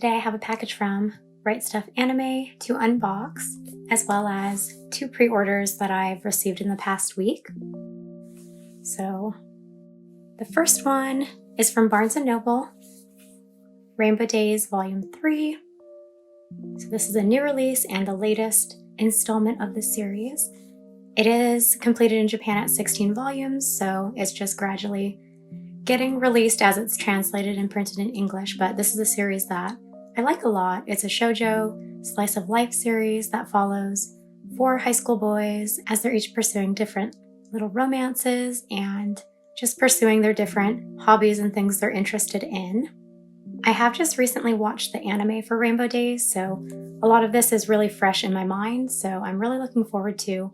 Today I have a package from RightStuf Anime to unbox, as well as 2 pre-orders that I've received in the past week. So the first one is from Barnes & Noble, Rainbow Days Volume 3. So this is a new release and the latest installment of the series. It is completed in Japan at 16 volumes, so it's just gradually getting released as it's translated and printed in English, but this is a series that I like a lot. It's a shoujo slice of life series that follows 4 high school boys as they're each pursuing different little romances and just pursuing their different hobbies and things they're interested in. I have just recently watched the anime for Rainbow Days, so a lot of this is really fresh in my mind, so I'm really looking forward to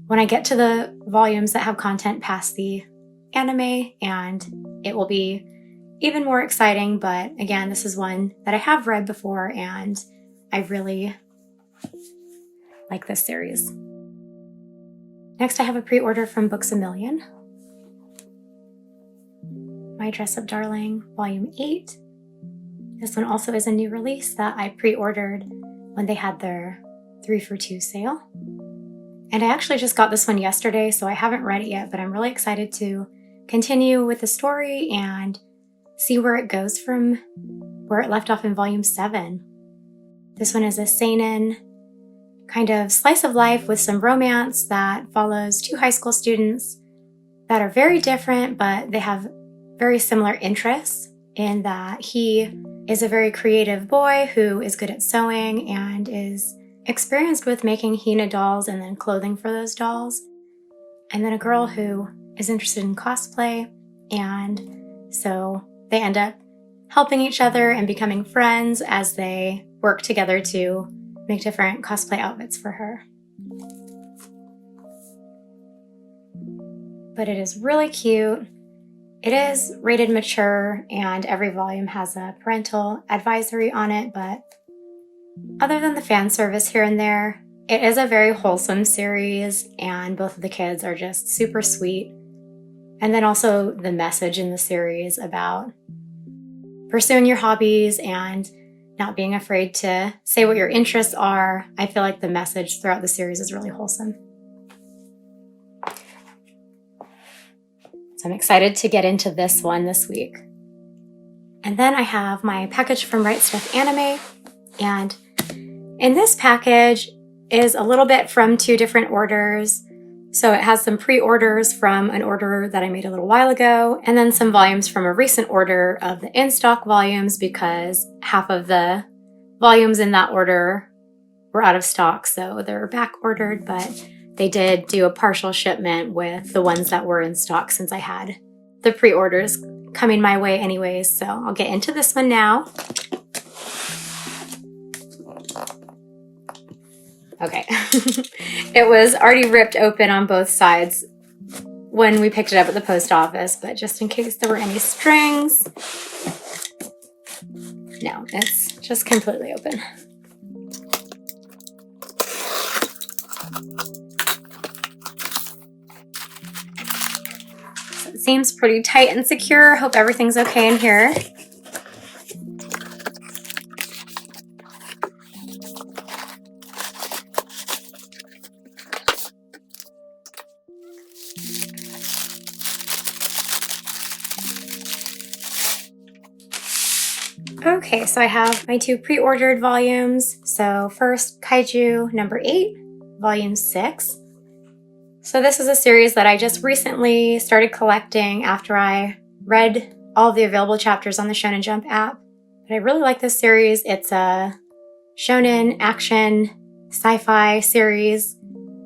when I get to the volumes that have content past the anime, and it will be even more exciting. But again, this is one that I have read before and I really like this series. Next, I have a pre-order from Books A Million. My Dress Up Darling Volume 8. This one also is a new release that I pre-ordered when they had their 3 for 2 sale. And I actually just got this one yesterday, so I haven't read it yet, but I'm really excited to continue with the story and see where it goes from where it left off in Volume 7. This one is a seinen kind of slice of life with some romance that follows 2 high school students that are very different, but they have very similar interests in that he is a very creative boy who is good at sewing and is experienced with making Hina dolls and then clothing for those dolls. And then a girl who is interested in cosplay, and so they end up helping each other and becoming friends as they work together to make different cosplay outfits for her. But it is really cute. It is rated mature, and every volume has a parental advisory on it, but other than the fan service here and there, it is a very wholesome series, and both of the kids are just super sweet. And then also the message in the series about pursuing your hobbies and not being afraid to say what your interests are. I feel like the message throughout the series is really wholesome. So I'm excited to get into this one this week. And then I have my package from RightStuf Anime, and in this package is a little bit from 2 different orders. So it has some pre-orders from an order that I made a little while ago, and then some volumes from a recent order of the in-stock volumes, because half of the volumes in that order were out of stock, so they're back ordered, but they did do a partial shipment with the ones that were in stock since I had the pre-orders coming my way anyways. So I'll get into this one now. Okay, it was already ripped open on both sides when we picked it up at the post office, but just in case there were any strings, no, it's just completely open. So it seems pretty tight and secure. Hope everything's okay in here. Okay, so I have my 2 pre-ordered volumes. So first, Kaiju number 8, volume 6. So this is a series that I just recently started collecting after I read all of the available chapters on the Shonen Jump app. But I really like this series. It's a shonen action sci-fi series,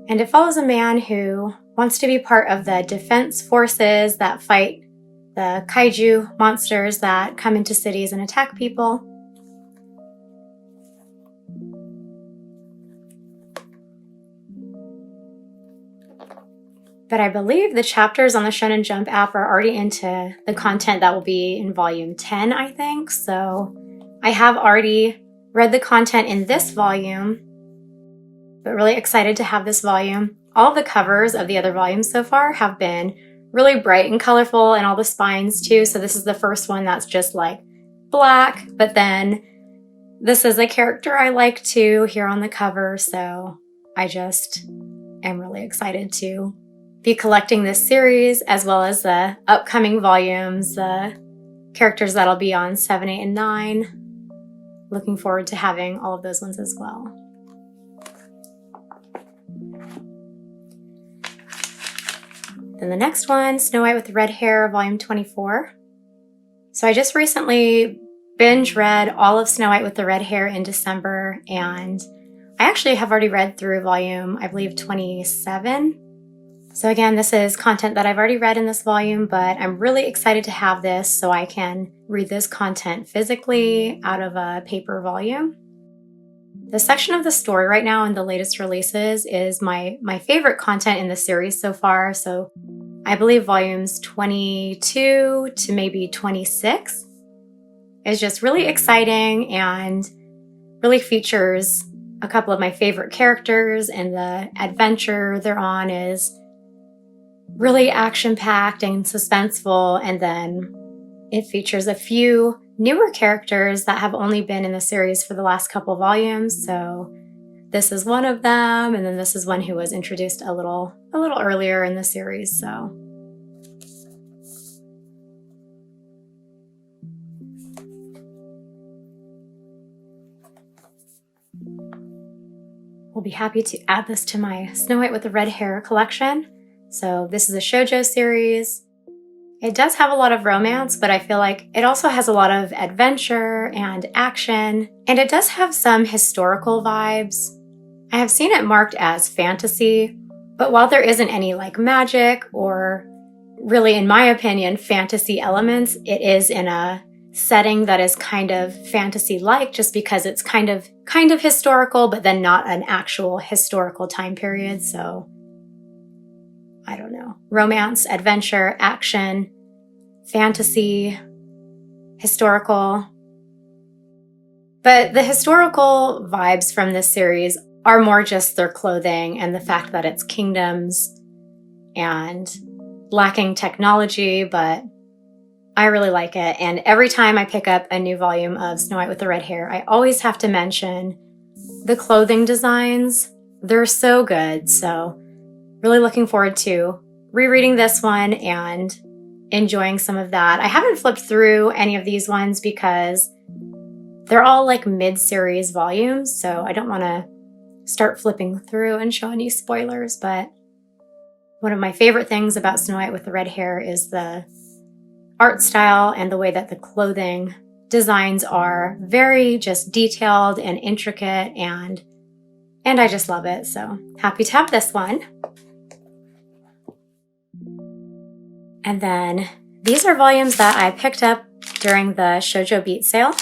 and it follows a man who wants to be part of the defense forces that fight the Kaijuu monsters that come into cities and attack people. But I believe the chapters on the Shonen Jump app are already into the content that will be in volume 10, I think. So I have already read the content in this volume, but really excited to have this volume. All the covers of the other volumes so far have been really bright and colorful, and all the spines too. So this is the first one that's just like black, but then This is a character I like too here on the cover, so I just am really excited to be collecting this series as well as the upcoming volumes, the characters that'll be on 7, 8, and 9. Looking forward to having all of those ones as well. Then the next one, Snow White with the Red Hair, Volume 24. So I just recently binge read all of Snow White with the Red Hair in December, and I actually have already read through volume, I believe, 27. So again, this is content that I've already read in this volume, but I'm really excited to have this so I can read this content physically out of a paper volume. The section of the story right now in the latest releases is my favorite content in the series so far. So I believe volumes 22 to maybe 26 is just really exciting and really features a couple of my favorite characters, and the adventure they're on is really action-packed and suspenseful, and then it features a few newer characters that have only been in the series for the last couple volumes. So this is one of them, and then this is one who was introduced a little earlier in the series. So we'll be happy to add this to my Snow White with the Red Hair collection. So this is a shoujo series. It does have a lot of romance, but I feel like it also has a lot of adventure and action, and it does have some historical vibes. I have seen it marked as fantasy, but while there isn't any like magic or really, in my opinion, fantasy elements, it is in a setting that is kind of fantasy-like just because it's kind of historical, but then not an actual historical time period. So I don't know, romance, adventure, action, fantasy, historical. But the historical vibes from this series are more just their clothing and the fact that it's kingdoms and lacking technology, but I really like it. And every time I pick up a new volume of Snow White with the Red Hair, I always have to mention the clothing designs. They're so good. So really looking forward to rereading this one and enjoying some of that. I haven't flipped through any of these ones because they're all like mid-series volumes, so I don't want to start flipping through and show any spoilers, but one of my favorite things about Snow White with the Red Hair is the art style and the way that the clothing designs are very just detailed and intricate, and I just love it. So happy to have this one. And then these are volumes that I picked up during the Shoujo Beat sale.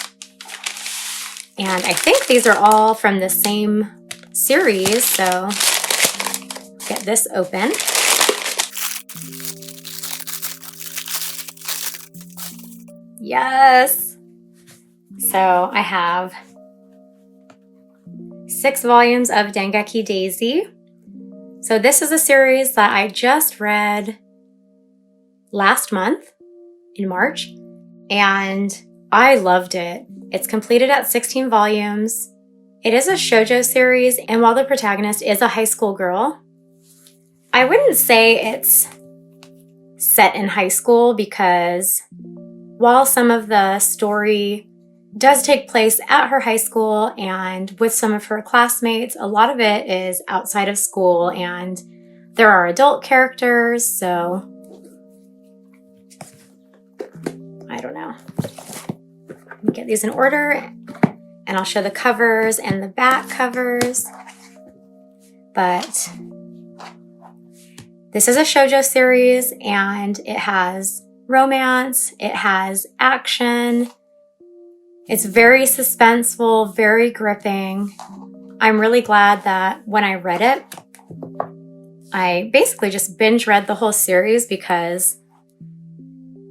And I think these are all from the same series, so get this open. Yes! So I have 6 volumes of Dengeki Daisy. So this is a series that I just read last month in March, and I loved it. It's completed at 16 volumes. It is a shoujo series, and while the protagonist is a high school girl, I wouldn't say it's set in high school because while some of the story does take place at her high school and with some of her classmates, a lot of it is outside of school, and there are adult characters, so I don't know. Let me get these in order, and I'll show the covers and the back covers. But this is a shoujo series, and it has romance, it has action. It's very suspenseful, very gripping. I'm really glad that when I read it, I basically just binge read the whole series because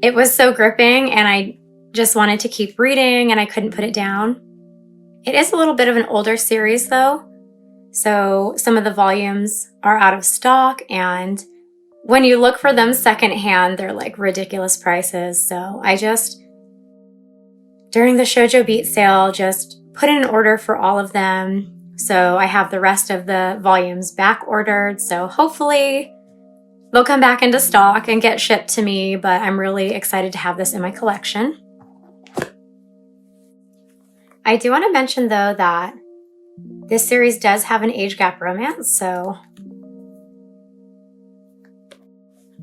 it was so gripping and I just wanted to keep reading and I couldn't put it down. It is a little bit of an older series though, so some of the volumes are out of stock, and when you look for them secondhand, they're like ridiculous prices. So I just, during the Shoujo Beat sale, just put in an order for all of them. So I have the rest of the volumes back ordered. So hopefully they'll come back into stock and get shipped to me, but I'm really excited to have this in my collection. I do want to mention though that this series does have an age gap romance, so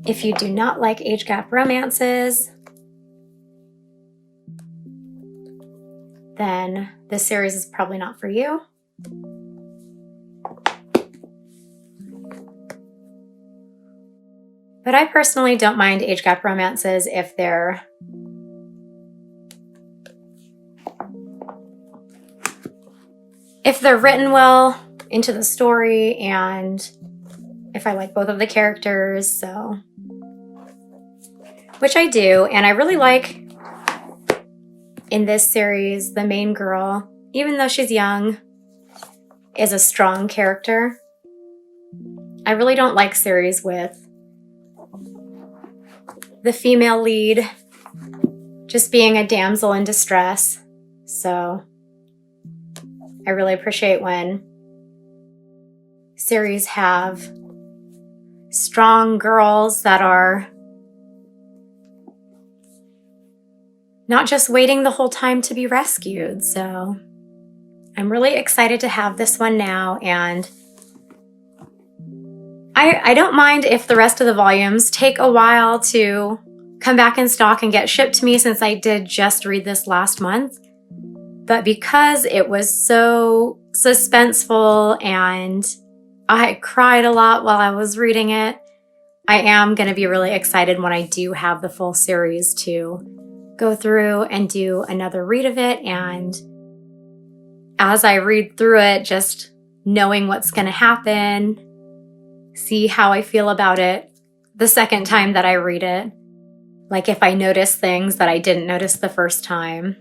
if you do not like age gap romances, then this series is probably not for you. But I personally don't mind age gap romances if they're written well into the story and if I like both of the characters, so which I do. And I really like in this series the main girl, even though she's young, is a strong character. I really don't like series with the female lead just being a damsel in distress, so I really appreciate when series have strong girls that are not just waiting the whole time to be rescued. So I'm really excited to have this one now, and I don't mind if the rest of the volumes take a while to come back in stock and get shipped to me, since I did just read this last month. But because it was so suspenseful and I cried a lot while I was reading it, I am going to be really excited when I do have the full series to go through and do another read of it. And as I read through it, just knowing what's going to happen, see how I feel about it the second time that I read it. Like if I notice things that I didn't notice the first time.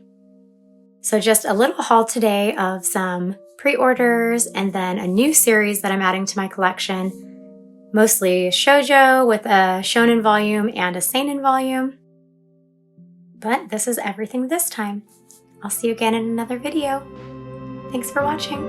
So just a little haul today of some pre-orders and then a new series that I'm adding to my collection. Mostly shoujo with a shonen volume and a seinen volume. But this is everything this time. I'll see you again in another video. Thanks for watching.